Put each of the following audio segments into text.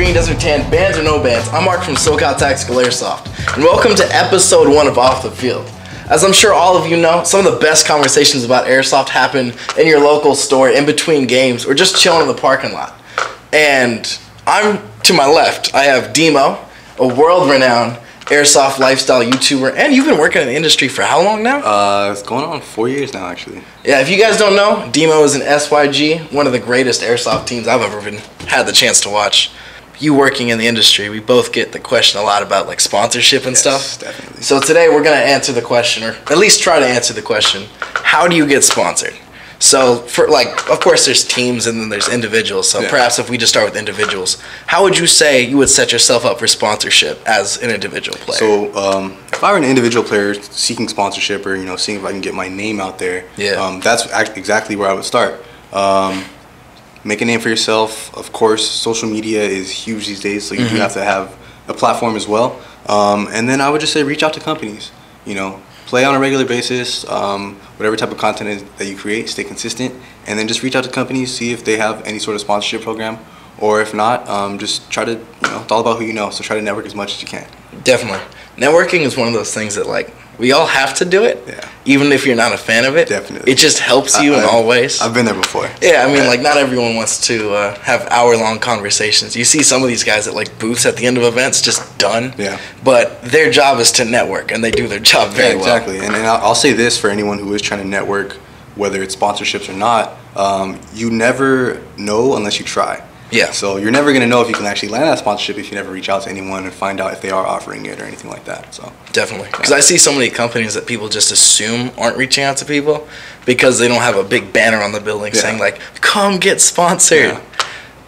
Green Desert Tan, bands or no bands, I'm Mark from SoCal Tactical Airsoft, and welcome to episode 1 of Off the Field. As I'm sure all of you know, some of the best conversations about Airsoft happen in your local store, in between games, or just chilling in the parking lot. And to my left, I have Dee Moe, a world-renowned Airsoft lifestyle YouTuber, and you've been working in the industry for how long now? It's going on 4 years now, actually. Yeah, if you guys don't know, Dee Moe is an SYG, one of the greatest Airsoft teams I've ever had the chance to watch. You working in the industry, we both get the question a lot about like sponsorship and stuff. Definitely. So today we're gonna answer the question, or at least try to answer the question, how do you get sponsored? So for of course there's teams and then there's individuals. So perhaps if we just start with individuals, how would you say you would set yourself up for sponsorship as an individual player? So if I were an individual player seeking sponsorship or seeing if I can get my name out there, that's exactly where I would start. Make a name for yourself. Of course, social media is huge these days, so you do have to have a platform as well. And then I would just say reach out to companies. Play on a regular basis, whatever type of content is that you create, stay consistent, and then just reach out to companies, see if they have any sort of sponsorship program, or if not, just try to, it's all about who you know, so try to network as much as you can. Definitely. Networking is one of those things that we all have to do it, even if you're not a fan of it. Definitely. It just helps you in all ways. I've been there before. Yeah, I mean, not everyone wants to have hour-long conversations. You see some of these guys at booths at the end of events just done. Yeah. But their job is to network, and they do their job very well. Exactly. And I'll say this for anyone who is trying to network, whether it's sponsorships or not, you never know unless you try. Yeah. So you're never going to know if you can actually land that sponsorship if you never reach out to anyone and find out if they are offering it or anything like that. So definitely. Because I see so many companies that people just assume aren't reaching out to people because they don't have a big banner on the building saying come get sponsored. Yeah.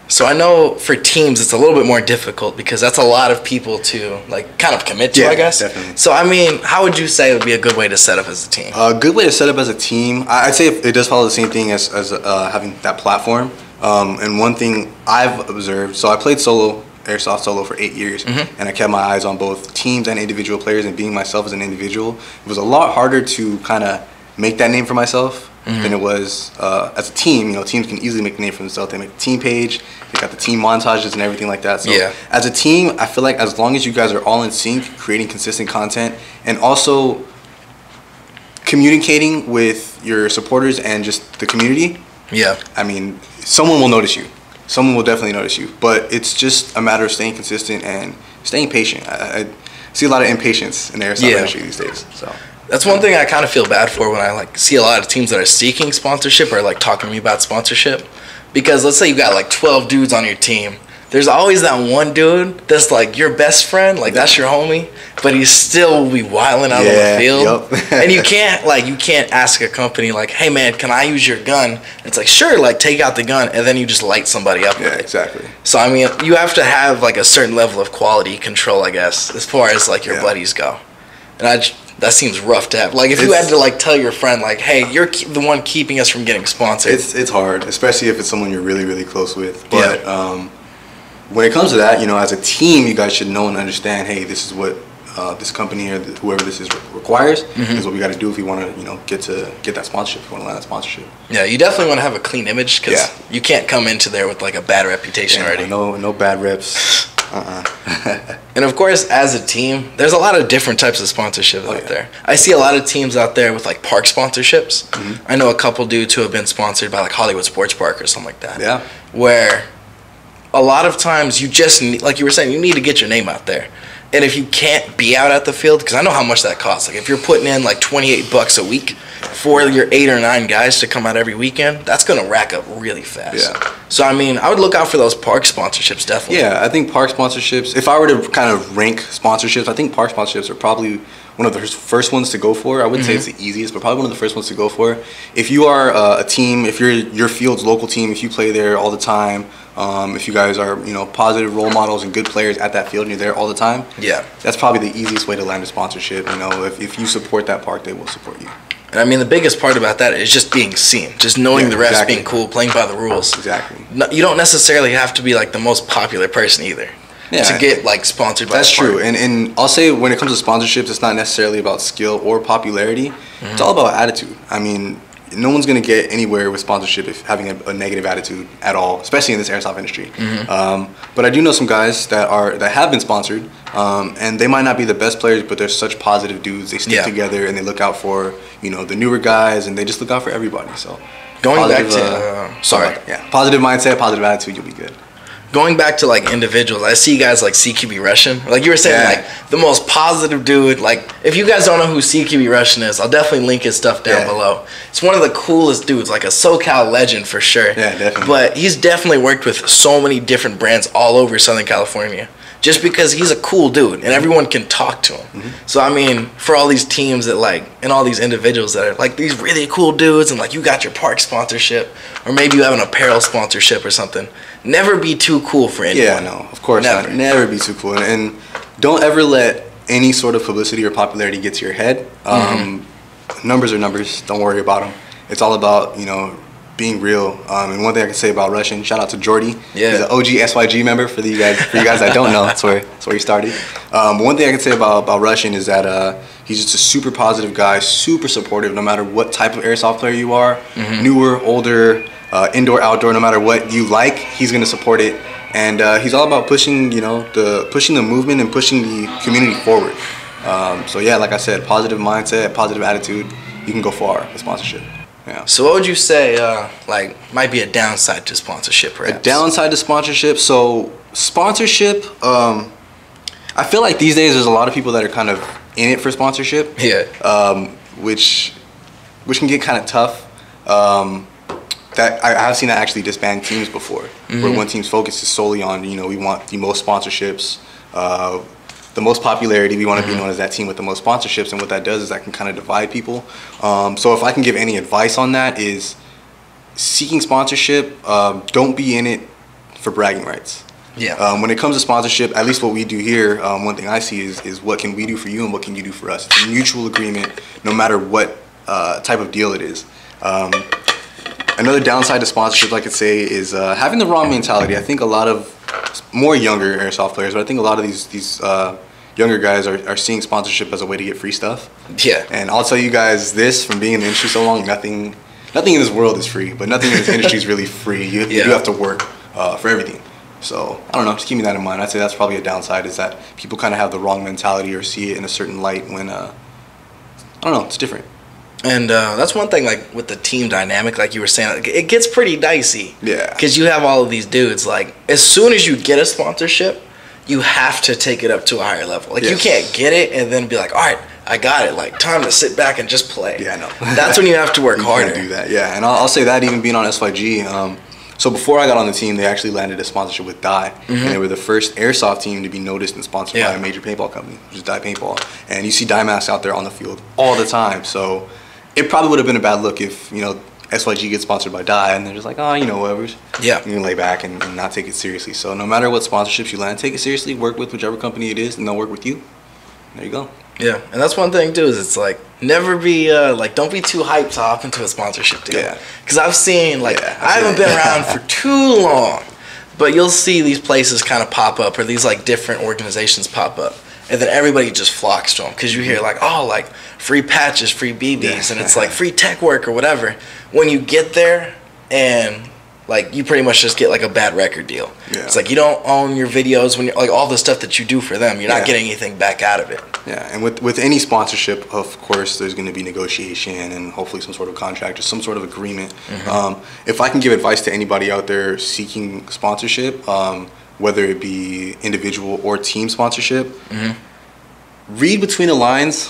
So I know for teams it's a little bit more difficult because that's a lot of people to kind of commit to, I guess. Definitely. So I mean, how would you say would be a good way to set up as a team? A good way to set up as a team, I'd say it does follow the same thing as having that platform. And one thing I've observed, so I played Airsoft solo for 8 years, and I kept my eyes on both teams and individual players, and being myself as an individual, it was a lot harder to kind of make that name for myself than it was as a team. Teams can easily make a name for themselves. They make a team page, they got the team montages and everything like that. So as a team, I feel like as long as you guys are all in sync, creating consistent content, and also communicating with your supporters and just the community, I mean, someone will notice you. Someone will definitely notice you. But it's just a matter of staying consistent and staying patient. I see a lot of impatience in the airsoft industry these days. So that's one thing I kind of feel bad for when I see a lot of teams that are seeking sponsorship or talking to me about sponsorship. Because let's say you got 12 dudes on your team. There's always that one dude that's your best friend, that's your homie, but he still will be wilding out on the field. And you can't ask a company hey man, can I use your gun? And it's sure, take out the gun, and then you just light somebody up with it. Exactly. So I mean, you have to have a certain level of quality control, I guess, as far as your buddies go. And that seems rough to have. If you had to tell your friend hey, you're the one keeping us from getting sponsored. It's hard, especially if it's someone you're really, really close with. But when it comes to that, as a team, you guys should know and understand, hey, this is what this company or whoever this is requires. This is what we got to do if we want to get that sponsorship, if we want to land that sponsorship. Yeah, you definitely want to have a clean image because you can't come into there with a bad reputation already. No bad reps. And of course, as a team, there's a lot of different types of sponsorships out there. I see a lot of teams out there with park sponsorships. I know a couple dudes who have been sponsored by Hollywood Sports Park or something like that. Yeah. Where a lot of times you just need, like you were saying, you need to get your name out there. And if you can't be out at the field, because I know how much that costs. If you're putting in $28 a week for your 8 or 9 guys to come out every weekend, that's going to rack up really fast. Yeah. So, I mean, I would look out for those park sponsorships, definitely. Yeah, I think park sponsorships, if I were to kind of rank sponsorships, I think park sponsorships are probably one of the first ones to go for. I wouldn't say it's the easiest, but probably one of the first ones to go for. If you are a team, if you're your field's local team, if you play there all the time, if you guys are positive role models and good players at that field and you're there all the time, that's probably the easiest way to land a sponsorship. If you support that park, they will support you. And I mean, the biggest part about that is just being seen, just knowing the refs, being cool, playing by the rules. Exactly. No, you don't necessarily have to be the most popular person either to get sponsored by. That's true. And I'll say when it comes to sponsorships, it's not necessarily about skill or popularity. It's all about attitude. I mean, no one's going to get anywhere with sponsorship if having a negative attitude at all, especially in this airsoft industry. But I do know some guys that have been sponsored, and they might not be the best players, but they're such positive dudes. They stick together and they look out for, you know, the newer guys, and they just look out for everybody. So going back to positive mindset, positive attitude, you'll be good. Going back to like individuals, I see guys like CQB Russian. Like you were saying, like the most positive dude. Like if you guys don't know who CQB Russian is, I'll definitely link his stuff down below. It's one of the coolest dudes, like a SoCal legend for sure. Yeah, definitely. But he's definitely worked with so many different brands all over Southern California. Just because he's a cool dude and everyone can talk to him. So I mean, for all these teams that like, and all these individuals that are like these really cool dudes, and like you got your park sponsorship, or maybe you have an apparel sponsorship or something. Never be too cool for anyone. Yeah, no, of course not. Never be too cool, and don't ever let any sort of publicity or popularity get to your head. Numbers are numbers. Don't worry about them. It's all about, you know, being real. And one thing I can say about Russian, shout out to Jordy. He's an OG SYG member. For you guys that don't know, that's where he started. One thing I can say about Russian is that he's just a super positive guy, super supportive. No matter what type of airsoft player you are, newer, older, indoor, outdoor, no matter what you like, he's gonna support it. And he's all about pushing, you know, pushing the movement and pushing the community forward. So yeah, like I said, positive mindset, positive attitude, you can go far with sponsorship. Yeah. So what would you say, like, might be a downside to sponsorship, perhaps? A downside to sponsorship? So, sponsorship, I feel like these days there's a lot of people that are kind of in it for sponsorship. Yeah. Which can get kind of tough. That I have seen that actually disband teams before, where one team's focus is solely on, you know, we want the most sponsorships, the most popularity. We want to be known as that team with the most sponsorships, and what that does is that can kind of divide people. So if I can give any advice on that, is seeking sponsorship, don't be in it for bragging rights. Yeah. When it comes to sponsorship, at least what we do here, one thing I see is what can we do for you and what can you do for us. It's a mutual agreement, no matter what type of deal it is. Another downside to sponsorship, I could say, is having the wrong mentality. I think a lot of more younger airsoft players, but I think a lot of these younger guys are seeing sponsorship as a way to get free stuff. Yeah. And I'll tell you guys this, from being in the industry so long, nothing in this world is free, but nothing in this industry is really free. You do have to work for everything. So I don't know, just keeping that in mind. I'd say that's probably a downside, is that people kind of have the wrong mentality or see it in a certain light when, I don't know, it's different. And that's one thing, like, with the team dynamic, like you were saying, like, it gets pretty dicey. Yeah. Because you have all of these dudes, like, as soon as you get a sponsorship, you have to take it up to a higher level. Like, you can't get it and then be like, all right, I got it. Like, time to sit back and just play. Yeah, I know. That's when you have to work harder. You can't do that, yeah. And I'll say that even being on SYG, so before I got on the team, they actually landed a sponsorship with Dye, and they were the first airsoft team to be noticed and sponsored by a major paintball company, which is Dye Paintball. And you see Dye masks out there on the field all the time, so it probably would have been a bad look if, you know, SYG gets sponsored by Dye and they're just like, oh, you know, whatever. Yeah. You can lay back and not take it seriously. So no matter what sponsorships you land, take it seriously, work with whichever company it is, and they'll work with you. There you go. Yeah, and that's one thing too, is it's like, never be, like, don't be too hyped to hop into a sponsorship deal. Yeah. Because I've seen, like, I haven't been around for too long, but you'll see these places kind of pop up, or these, like, different organizations pop up. And then everybody just flocks to them because you hear, like, oh, like, free patches, free BBs, and it's like free tech work or whatever. When you get there and, like, you pretty much just get, like, a bad record deal. Yeah. It's like you don't own your videos, when you're, like, all the stuff that you do for them, you're not getting anything back out of it. Yeah, and with any sponsorship, of course, there's going to be negotiation and hopefully some sort of contract or some sort of agreement. If I can give advice to anybody out there seeking sponsorship, whether it be individual or team sponsorship, read between the lines,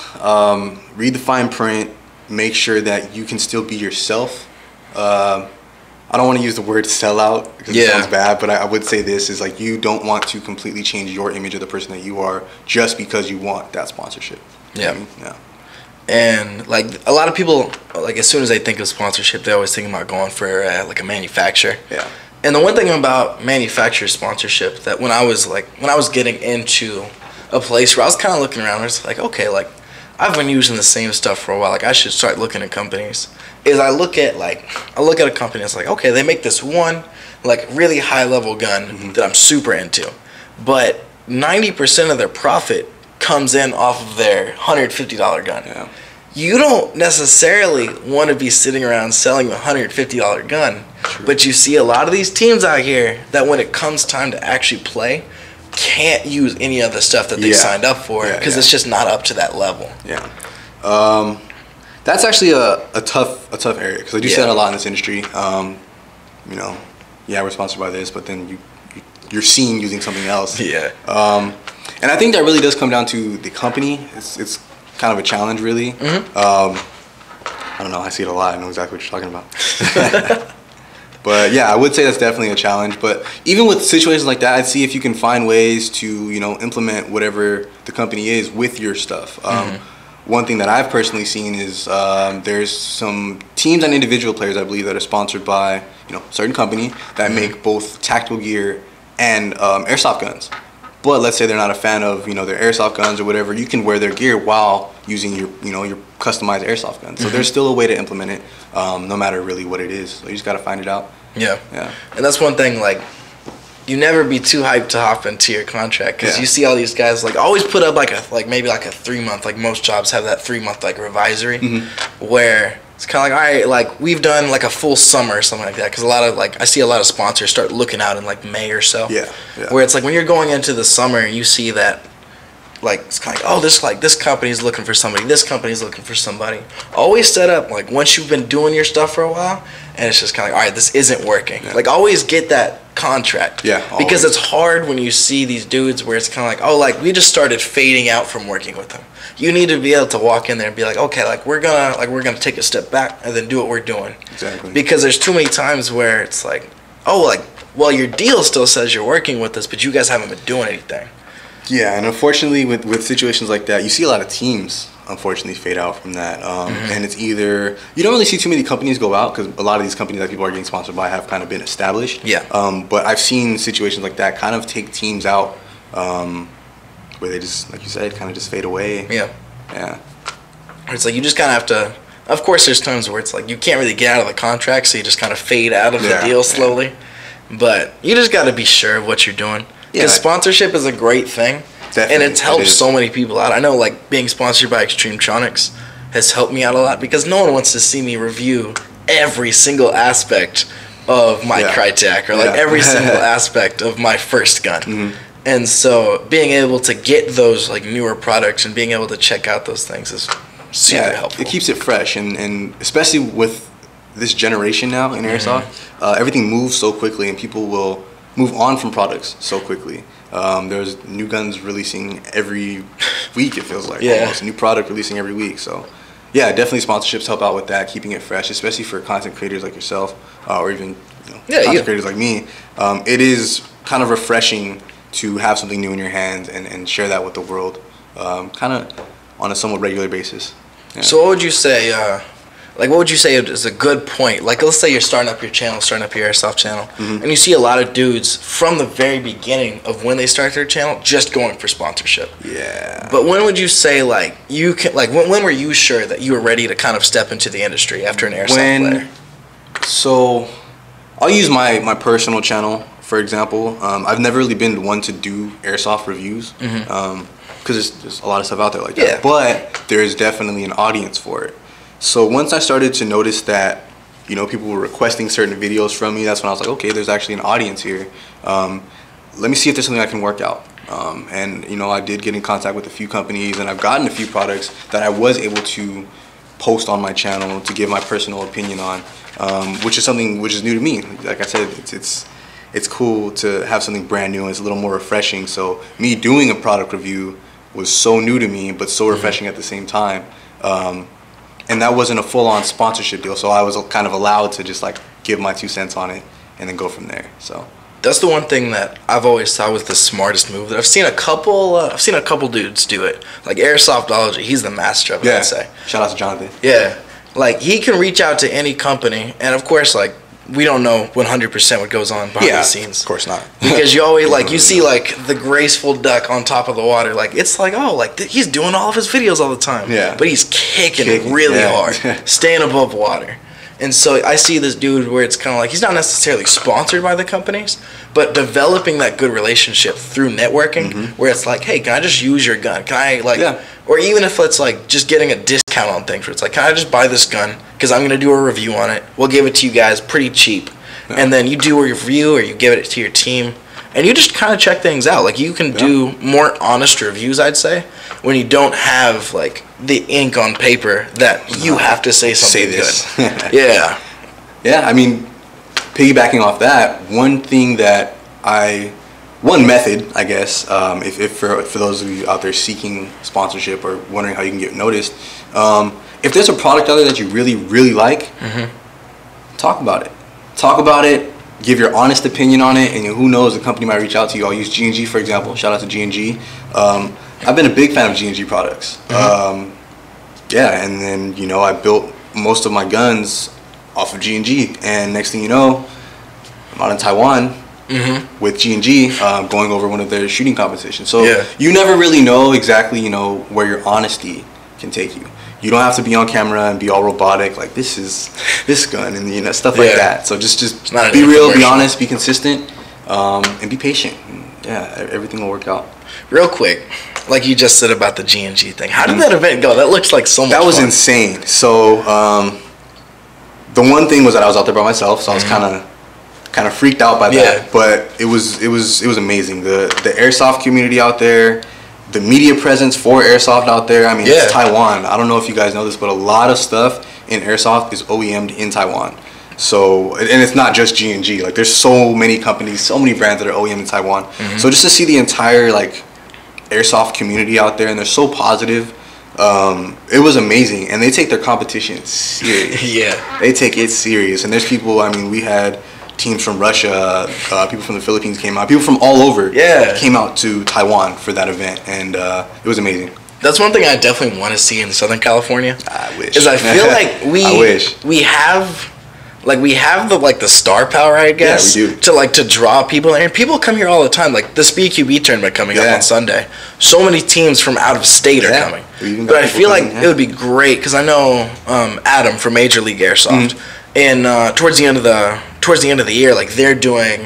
read the fine print, make sure that you can still be yourself. I don't want to use the word sellout because it sounds bad, but I would say this is, like, you don't want to completely change your image of the person that you are just because you want that sponsorship. Yeah. And, like, a lot of people, like, as soon as they think of sponsorship, they always think about going for, like, a manufacturer. Yeah. And the one thing about manufacturer sponsorship, that when I was getting into a place where I was kind of looking around, I was like, okay, like, I've been using the same stuff for a while, like, I should start looking at companies. Is I look at a company that's like, okay, they make this one, like, really high level gun that I'm super into, but 90% of their profit comes in off of their $150 gun. Yeah. you don't necessarily want to be sitting around selling a $150 gun. True. But you see a lot of these teams out here that when it comes time to actually play, can't use any of the stuff that they signed up for because it's just not up to that level. Yeah. That's actually a tough area because I do see that a lot in this industry. You know, we're sponsored by this, but then you're seen using something else. Yeah. And I think that really does come down to the company. It's kind of a challenge, really. Mm-hmm. I don't know. I see it a lot. I know exactly what you're talking about. But yeah, I would say that's definitely a challenge. But even with situations like that, I'd see if you can find ways to, implement whatever the company is with your stuff. One thing that I've personally seen is there's some teams and individual players, I believe, that are sponsored by, a certain company that make both tactical gear and airsoft guns. But let's say they're not a fan of, their airsoft guns or whatever, you can wear their gear while using your customized airsoft gun. So there's still a way to implement it, no matter really what it is. So you just got to find it out. Yeah. And that's one thing, like, you never be too hyped to hop into your contract because you see all these guys, like, always put up, maybe a 3-month, like, most jobs have that 3-month, like, revisory where it's kind of like, all right, like, we've done, like, a full summer or something like that because a lot of, like, I see a lot of sponsors start looking out in, like, May or so. Yeah. Where it's like when you're going into the summer, you see that, like, it's kind of like, this company's looking for somebody, this company's looking for somebody. Always set up, like, once you've been doing your stuff for a while, and it's just kind of like, all right, this isn't working. Like, always get that contract. Yeah, always. Because it's hard when you see these dudes where it's kind of like, oh, like, we just started fading out from working with them. You need to be able to walk in there and be like, okay, like, we're gonna take a step back and then do what we're doing. Exactly. Because there's too many times where it's like, oh, like, well, your deal still says you're working with us, but you guys haven't been doing anything. Yeah, and unfortunately, with situations like that, you see a lot of teams, unfortunately, fade out from that. And it's either, you don't really see too many companies go out because a lot of these companies that people are getting sponsored by have kind of been established. Yeah. But I've seen situations like that kind of take teams out where they just, like you said, kind of just fade away. Yeah. It's like you just kind of have to, of course, there's times where it's like you can't really get out of the contract, so you just kind of fade out of the deal slowly. But you just got to be sure of what you're doing. Because sponsorship is a great thing. Definitely, and it's helped so many people out. I know, like, being sponsored by Extremetronics has helped me out a lot because no one wants to see me review every single aspect of my Crytek or, like, every single aspect of my first gun. And so being able to get those, like, newer products and being able to check out those things is super helpful. It keeps it fresh, and especially with this generation now in Airsoft, everything moves so quickly and people will move on from products so quickly. There's new guns releasing every week, it feels like. Almost a new product releasing every week. So yeah, definitely sponsorships help out with that, keeping it fresh, especially for content creators like yourself, or even content creators like me. It is kind of refreshing to have something new in your hands and share that with the world, kind of on a somewhat regular basis. So what would you say, what would you say is a good point? Like, let's say you're starting up your channel, starting up your Airsoft channel, and you see a lot of dudes from the very beginning of when they start their channel just going for sponsorship. Yeah. But when would you say, like, you can, like, when were you sure that you were ready to kind of step into the industry after an Airsoft player? So, I'll use my personal channel, for example. I've never really been one to do Airsoft reviews, because there's a lot of stuff out there like that. But there's definitely an audience for it. So once I started to notice that, people were requesting certain videos from me, that's when I was like, okay, there's actually an audience here. Let me see if there's something I can work out. And, I did get in contact with a few companies, and I've gotten a few products that I was able to post on my channel to give my personal opinion on, which is something which is new to me. Like I said, it's cool to have something brand new, and it's a little more refreshing. So me doing a product review was so new to me, but so refreshing at the same time. And that wasn't a full-on sponsorship deal, so I was kind of allowed to just, like, give my 2 cents on it and then go from there. So that's the one thing that I've always thought was the smartest move. That I've seen a couple dudes do it. Like Airsoftology, he's the master of it. I'd say. Shout out to Jonathan. Yeah, like, he can reach out to any company, and of course, like, we don't know 100% what goes on behind the scenes. Of course not. Because you always, like, you see, like, the graceful duck on top of the water. Like, it's like, oh, like, he's doing all of his videos all the time. Yeah. But he's kicking really hard, staying above water. And so I see this dude where it's kind of like he's not necessarily sponsored by the companies, but developing that good relationship through networking where it's like, hey, can I just use your gun? Can I or even if it's like just getting a discount on things where it's like, can I just buy this gun because I'm going to do a review on it. We'll give it to you guys pretty cheap. Yeah. And then you do a review or you give it to your team and you just kind of check things out. Like you can do more honest reviews, I'd say, when you don't have like the ink on paper that you have to say something good. Yeah. Yeah, I mean, piggybacking off that, one method, I guess, if for those of you out there seeking sponsorship or wondering how you can get noticed, if there's a product out there that you really, really like, talk about it. Talk about it, give your honest opinion on it, and who knows, the company might reach out to you. I'll use G&G, for example. Shout out to G&G. I've been a big fan of G&G products. Yeah, and then, I built most of my guns off of G&G, and next thing you know, I'm out in Taiwan with G&G going over one of their shooting competitions. So you never really know exactly, where your honesty can take you. You don't have to be on camera and be all robotic, like this is this gun and stuff like that. So just be real, be honest, be consistent, and be patient. Yeah, everything will work out. Real quick, like you just said about the G&G thing, how did that event go? That looks like so much fun. That was insane. So the one thing was that I was out there by myself, so I was kind of freaked out by that. But it was amazing. The Airsoft community out there, the media presence for Airsoft out there. I mean, it's Taiwan. I don't know if you guys know this, but a lot of stuff in Airsoft is OEM'd in Taiwan. So, and it's not just G&G. Like, there's so many companies, so many brands that are OEM in Taiwan. So just to see the entire, like, Airsoft community out there, and they're so positive, it was amazing. And they take their competition serious. They take it serious. And there's people, I mean, we had teams from Russia, people from the Philippines came out, people from all over came out to Taiwan for that event, and it was amazing. That's one thing I definitely want to see in Southern California. I wish. Is I feel like we have the star power, I guess. Yeah, we do. To draw people, and people come here all the time. Like the CQB tournament coming up on Sunday. So many teams from out of state are coming. But I feel like it would be great because I know Adam from Major League Airsoft, and towards the end of the year, like they're doing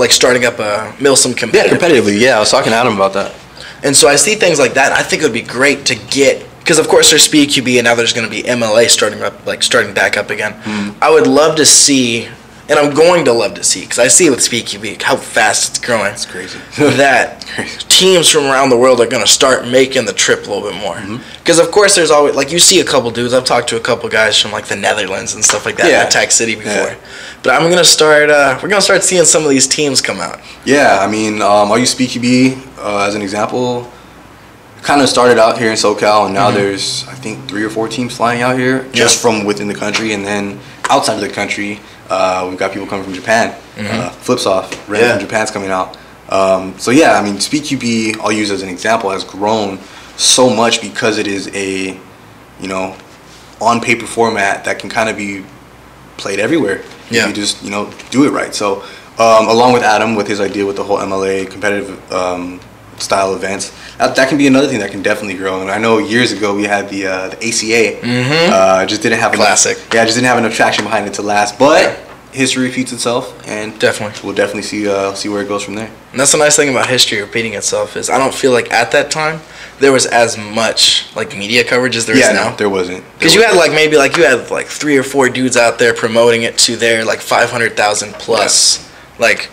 starting up a Milsim competitive. Yeah, competitively. Yeah, I was talking to Adam about that. And so I see things like that. I think it would be great to get, because of course there's CQB and now there's going to be MLA starting back up again. I would love to see, and I'm going to love to see, because I see with CQB how fast it's growing. It's crazy. That teams from around the world are going to start making the trip a little bit more. Because of course there's always, like you see a couple dudes, I've talked to a couple guys from like the Netherlands and stuff like that, at Attack City before. But I'm going to start, we're going to start seeing some of these teams come out. Yeah, I mean, I'll use CQB as an example. Kind of started out here in SoCal, and now there's, I think, 3 or 4 teams flying out here just from within the country, and then outside of the country, we've got people coming from Japan. Flips off, Ren from Japan's coming out. So yeah, I mean, CQB, I'll use as an example, has grown so much because it is a, on paper format that can kind of be played everywhere. If you just, do it right. So along with Adam, with his idea with the whole MLA competitive style events, that can be another thing that can definitely grow. And I know years ago we had the ACA, just didn't have classic. Just didn't have enough traction behind it to last. But history repeats itself, and we'll definitely see where it goes from there. And that's the nice thing about history repeating itself is I don't feel like at that time there was as much like media coverage as there is now. No, there wasn't. Because you had like 3 or 4 dudes out there promoting it to their like 500,000 plus like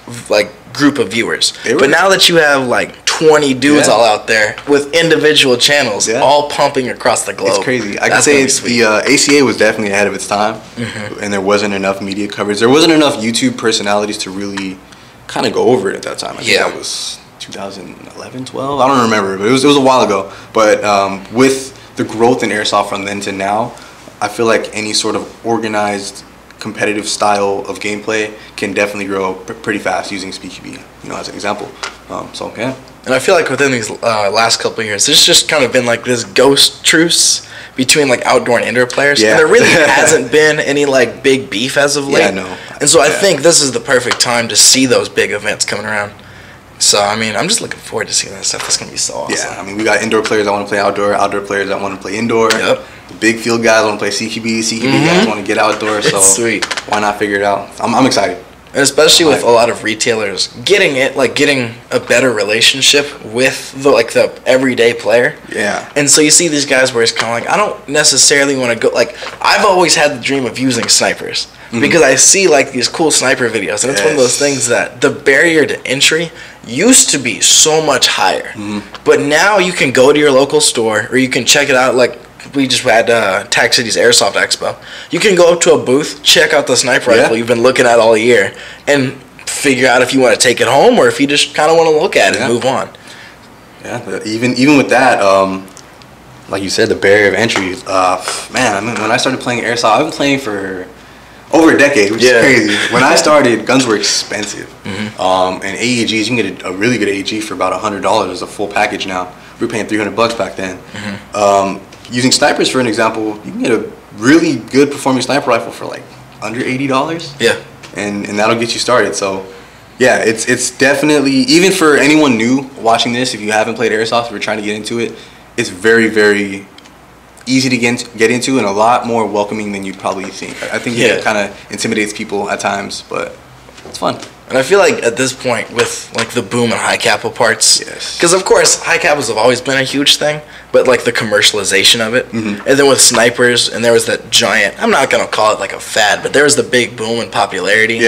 group of viewers. But now that you have like 20 dudes all out there with individual channels all pumping across the globe, it's crazy. I can say the ACA was definitely ahead of its time, and there wasn't enough media coverage. There wasn't enough YouTube personalities to really kind of go over it at that time. I think that was 2011, 12. I don't remember, but it was a while ago. But with the growth in Airsoft from then to now, I feel like any sort of organized competitive style of gameplay can definitely grow pretty fast using CQB, as an example. So yeah. And I feel like within these last couple of years, there's just kind of been like this ghost truce between like outdoor and indoor players. And there really hasn't been any like big beef as of late. Yeah, no. And so I think this is the perfect time to see those big events coming around. So, I mean, I'm just looking forward to seeing that stuff. That's going to be so awesome. Yeah, I mean, we got indoor players that want to play outdoor, outdoor players that want to play indoor. Yep. The big field guys want to play CQB, CQB guys want to get outdoors. So it's sweet. Why not figure it out? I'm excited. And especially with a lot of retailers getting a better relationship with the everyday player. Yeah. And so you see these guys where it's kind of like, I don't necessarily want to go, like, I've always had the dream of using snipers because I see like these cool sniper videos, and it's one of those things that the barrier to entry used to be so much higher. But now you can go to your local store, or you can check it out. Like, we just had Tax City's Airsoft Expo. You can go up to a booth, check out the sniper rifle you've been looking at all year, and figure out if you want to take it home or if you just kind of want to look at it and move on. Yeah, even with that, like you said, the barrier of entry. Man, I mean, when I started playing Airsoft, I've been playing for over a decade, which is crazy. When I started, guns were expensive. And AEGs, you can get a really good AEG for about $100 as a full package now. We were paying $300 back then. Using snipers, for an example, you can get a really good performing sniper rifle for like under $80. Yeah. And that'll get you started. So, yeah, it's definitely, even for anyone new watching this, if you haven't played Airsoft, if you're trying to get into it, it's very, very easy to get into and a lot more welcoming than you'd probably think. I think it kind of intimidates people at times, but it's fun. And I feel like at this point with like the boom in high capo parts, because of course high capos have always been a huge thing, but like the commercialization of it, and then with snipers, and there was that giant, I'm not gonna call it like a fad, but there was the big boom in popularity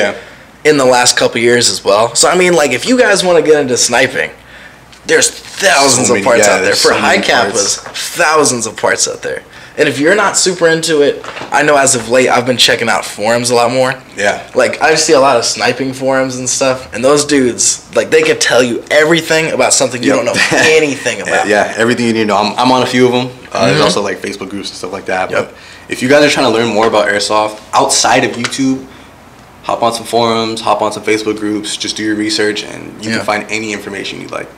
in the last couple years as well. So I mean, like, if you guys want to get into sniping, there's thousands of parts out there. For high capas, thousands of parts out there. And if you're not super into it, I know as of late I've been checking out forums a lot more. Yeah. Like, I see a lot of sniping forums and stuff, and those dudes, like, they could tell you everything about something you don't know anything about. Yeah, everything you need to know. I'm on a few of them. There's also like Facebook groups and stuff like that. But if you guys are trying to learn more about Airsoft outside of YouTube, hop on some forums, hop on some Facebook groups, just do your research, and you can find any information you'd like.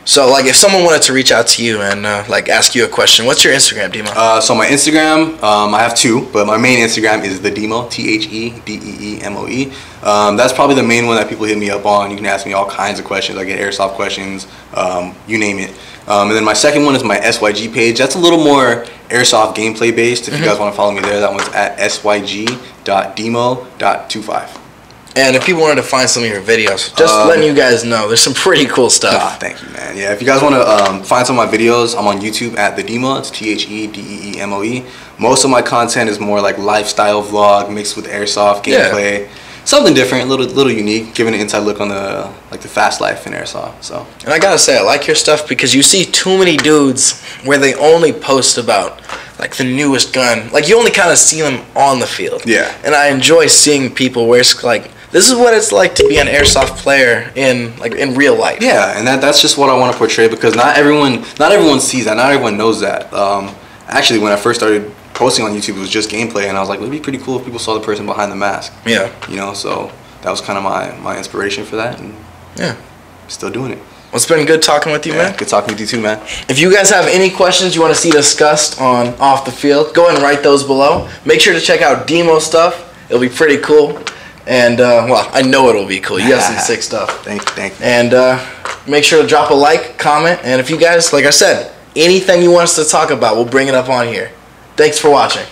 So, like, if someone wanted to reach out to you and, like, ask you a question, what's your Instagram, Dee Moe? So my Instagram, I have two, but my main Instagram is the Dee Moe, TheDeemoe. That's probably the main one that people hit me up on. You can ask me all kinds of questions. I get Airsoft questions, you name it. And then my second one is my SYG page. That's a little more Airsoft gameplay based. If you guys want to follow me there, that one's at syg.demo.25. And if people wanted to find some of your videos, just letting you guys know, there's some pretty cool stuff. Thank you, man. Yeah, if you guys want to find some of my videos, I'm on YouTube at the Dee Moe. It's TheDeemoe. Most of my content is more like lifestyle vlog mixed with Airsoft gameplay. Something different, a little unique, giving an inside look on the fast life in Airsoft. So. And I gotta say, I like your stuff because you see too many dudes where they only post about like the newest gun. Like, you only kind of see them on the field. Yeah. And I enjoy seeing people where it's like, this is what it's like to be an Airsoft player in real life. Yeah, and that's just what I want to portray, because not everyone sees that, not everyone knows that. Actually, when I first started posting on YouTube, it was just gameplay, and I was like, it'd be pretty cool if people saw the person behind the mask. Yeah. You know, so that was kind of my inspiration for that, and still doing it. Well, it's been good talking with you, man. Good talking with you too, man. If you guys have any questions you want to see discussed on Off the Field, go ahead and write those below. Make sure to check out Dee Moe stuff. It'll be pretty cool. And, well, I know it'll be cool. You got some sick stuff. Thank you. And make sure to drop a like, comment, and if you guys, like I said, anything you want us to talk about, we'll bring it up on here. Thanks for watching.